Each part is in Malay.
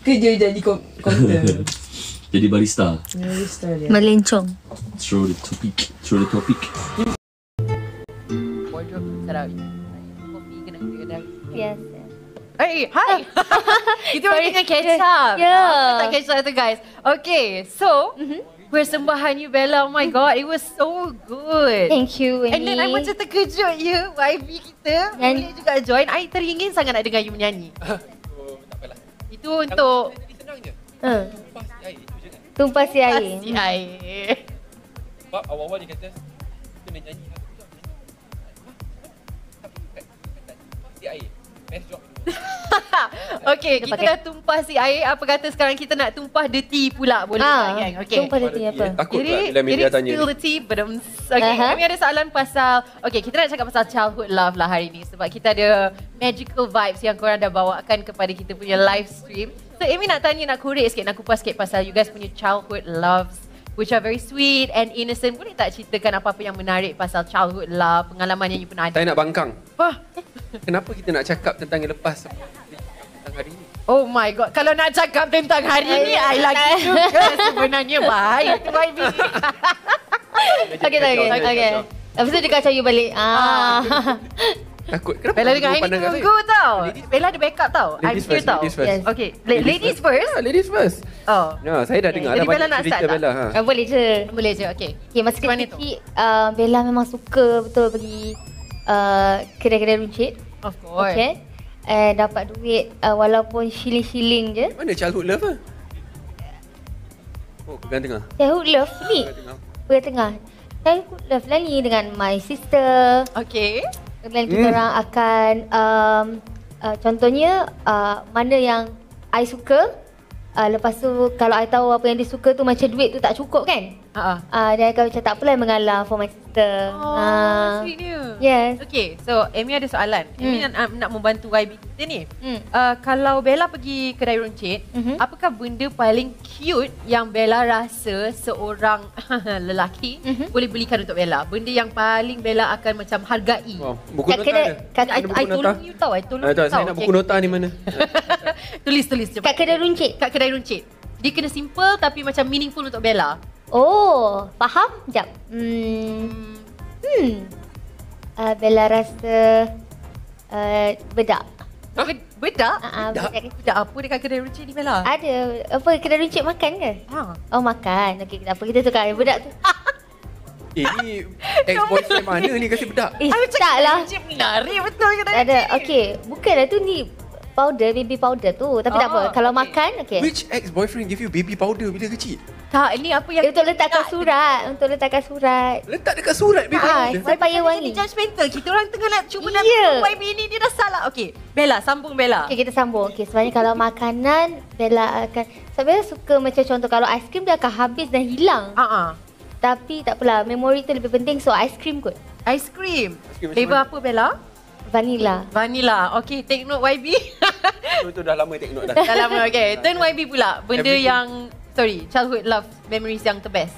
Kerja jadi komputer. Jadi barista. Barista dia. Melencong. Throw the topic. Wardrobe sedap. Kopi kena kedai. Yes. Hey, hi. Kita orang tengah catch up. Yeah. Tak catch up tu guys. Okay, so persembahan you Bella, oh my god, it was so good. Thank you, Amy. And then I macam terkejut you, YB kita boleh juga join. I teringin sangat nak dengar you menyanyi. Tak apalah. Itu untuk Tadi senang je. Tumpah si air tu je kan. Tumpah si air. si air. Sebab awal-awal dia kata kena nyanyi lagu tu. Tumpah si air. Best job. Okay, kita dah tumpah si air. Apa kata sekarang kita nak tumpah the tea pula, boleh tak gang? Okay. Tumpah the tea apa? Takut pula bila Amelia tanya. Spill the tea, but okay, kami ada soalan pasal, okay, kita nak cakap pasal childhood love lah hari ni. Sebab kita ada magical vibes yang korang dah bawakan kepada kita punya live stream. So Amy nak tanya, nak korek sikit, nak kupas sikit pasal you guys punya childhood loves which are very sweet and innocent. Boleh tak ceritakan apa-apa yang menarik pasal childhood love, pengalaman yang you pernah ada? Saya nak bangkang. Wah. Kenapa kita nak cakap tentang yang lepas tentang hari ni? Oh my god, kalau nak cakap tentang hari ni, I lagi juga sebenarnya. Baik tu YB. Okay. Lepas tu dia kacau you balik. Takut. Kenapa Bella dengan I ni pandang kat saya? tunggu tau. Bella ada backup tau. I'm Ladies here first, tau. ladies first. Yes. Okay, ladies first. Ladies first. Oh. Ya, saya dah dengar Jadi dah Bella nak cerita start tak? Bella. Ha. Boleh je. Boleh je, okay. Okay, masa Macam mana tu? kecil Bella memang suka betul pergi kedai-kedai runcit. Of course. Okay. Dapat duit walaupun shilling-shilling je. Mana childhood love ah? Oh, pegang tengah. Childhood love ni. Pegang tengah. Pegang tengah. Childhood love lah ni dengan my sister. Okay. Dan kita orang akan contohnya mana yang I suka. Lepas tu kalau I tahu apa yang dia suka tu macam duit tu tak cukup kan. Dan I akan macam tak apalah mengalah for my sister. Oh, sweet dia. Yes. Okay, so Amy ada soalan. Amy nak membantu YB kita ni. Kalau Bella pergi kedai runcit, apakah benda paling cute yang Bella rasa seorang lelaki boleh belikan untuk Bella? Benda yang paling Bella akan macam hargai. Wow, buku Kat nota kedai- ada. kat- Ada buku I nota. tolong you tahu, I tolong you Tak, tahu. saya nak buku nota ni mana? Tulis cepat. Kat kedai runcit. Kat kedai runcit. Dia kena simple tapi macam meaningful untuk Bella. Oh, faham? Sekejap. Bella rasa bedak. Bedak? Bedak. Bedak apa dekat kedai runcit ni Bella? Ada. Apa kedai runcit makan ke? Oh, makan. Okey, apa kita tukar bedak tu. Ni ex-boyfriend mana ni kasi bedak? Tak lah. Runcit menarik betul kedai Tak ada. runcit. Okey, bukanlah tu ni powder, baby powder tu. Tapi tak apa. Kalau makan, okey. Which ex-boyfriend give you baby powder bila kecil? Tak, ni apa yang Untuk letakkan surat. Untuk letakkan surat. Letak dekat surat baby powder. Supaya wangi. Jadi judgemental. Kita orang tengah nak cuba nak Ya. YB ni dia dah salah. Okey, Bella, sambung Bella. Okey, kita sambung. Okey, sebenarnya kalau makanan, Bella akan... Sebab Bella suka macam contoh, kalau aiskrim dia akan habis dan hilang. Tapi tak apalah, memori tu lebih penting, so aiskrim kot. Aiskrim. Aiskrim macam Flavor mana? apa Bella? Vanilla. Vanilla. Okey, take note YB. Itu dah lama take note dah. Dah lama, okey. Turn YB pula. Benda Everything. yang... Sorry, childhood love memories yang the best.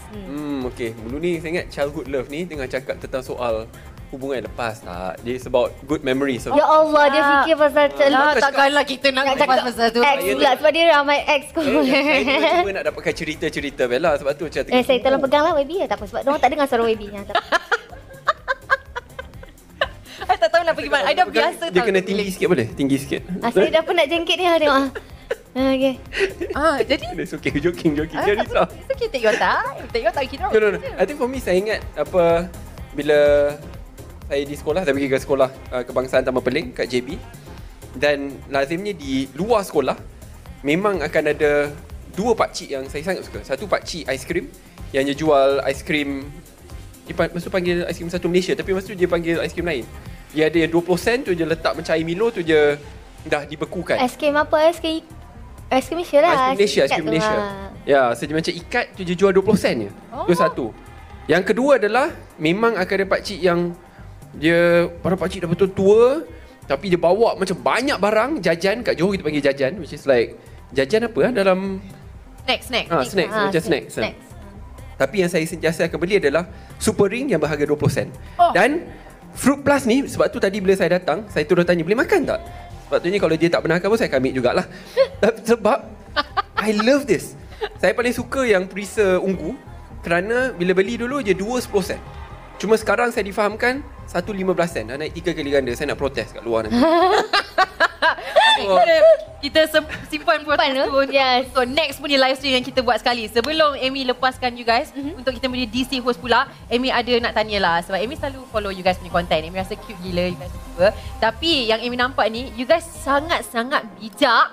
Okay. Dulu ni saya ingat childhood love ni tengah cakap tentang soal hubungan yang lepas tak. Dia about good memories. Ya Allah, dia fikir pasal Lah, takkanlah kita nak kupas pasal tu. ex pula. Sebab dia ramai ex kot. Saya cuba nak dapatkan cerita-cerita Bella sebab tu macam tengah Saya tolong peganglah YB lah. Tak apa, sebab diorang tak dengar suara YB. I tak tahu nak pergi mana. I dah biasa Dia tahu. kena tinggi sikit boleh? Tinggi sikit. Saya dah pun nak jengkit ni. Tengok. Okay. Jadi It's okay, joking. Jangan risau. it's okay, take your time. Take your time, kita No. I think for me, saya ingat apa bila saya di sekolah, saya pergi ke sekolah kebangsaan Taman Peling kat JB. Dan lazimnya di luar sekolah memang akan ada dua pakcik yang saya sangat suka. Satu pakcik aiskrim yang dia jual aiskrim, masa tu panggil aiskrim satu Malaysia, tapi masa tu dia panggil aiskrim lain. Dia ada yang 20 sen tu je letak macam air Milo tu je dah dibekukan. Aiskrim apa? Aiskrim Malaysia lah. Aiskrim Malaysia. Ya, so dia macam ikat tu je jual 20 sen je. Itu satu. Yang kedua adalah memang akan ada pakcik yang dia para pakcik dah betul tua tapi dia bawa macam banyak barang jajan. Kat Johor kita panggil jajan, which is like jajan apa dalam Snack. snacks macam snacks. Tapi yang saya sentiasa akan beli adalah Super Ring yang berharga 20 sen. Dan Fruit Plus ni, sebab tu tadi bila saya datang, saya terus tanya boleh makan tak? Sebab tu ni kalau dia tak benarkan pun saya akan ambil jugalah. Sebab I love this. Saya paling suka yang perisa ungu kerana bila beli dulu je 2 10 sen. Cuma sekarang saya difahamkan 1.15 sen. Dah naik 3 kali ganda. Saya nak protes kat luar nanti. Kita simpan protes tu Yes. So next punya live stream yang kita buat sekali. Sebelum Amy lepaskan you guys untuk kita menjadi DC host pula, Amy ada nak tanya lah. Sebab Amy selalu follow you guys punya content. Amy rasa cute gila, you guys suka. Tapi yang Amy nampak ni, you guys sangat-sangat bijak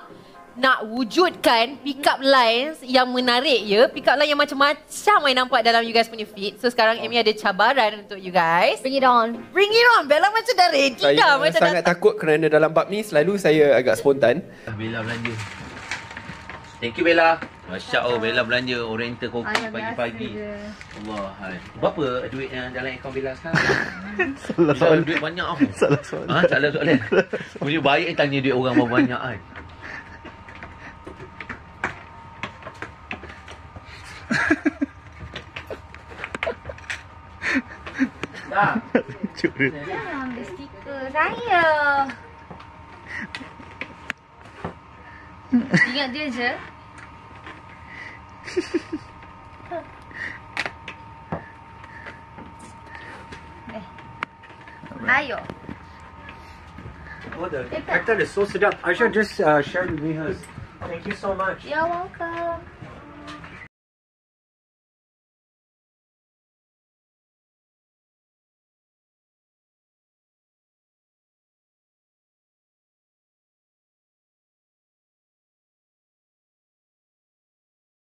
nak wujudkan pick-up lines yang menarik ya. Pick-up line yang macam-macam I nampak dalam you guys punya feed. So sekarang Amy ada cabaran untuk you guys. Bring it on. Bring it on. Bella macam dah ready dah. Saya Macam sangat takut kerana dalam bab ni selalu saya agak spontan. Bella belanja. Thank you Bella. Masya Allah Bella belanja oriental kopi pagi-pagi. Allah hai. Berapa duit yang dalam akaun Bella sekarang? Salah soalan. Duit banyak apa? Salah soalan. Salah soalan. Punya baik tanya duit orang berapa banyak kan. Jangan ambil stiker saya. Ingat dia je. Ayo. Oh, the cactus is so sedap. I should just share with me hers. Thank you so much. You're welcome.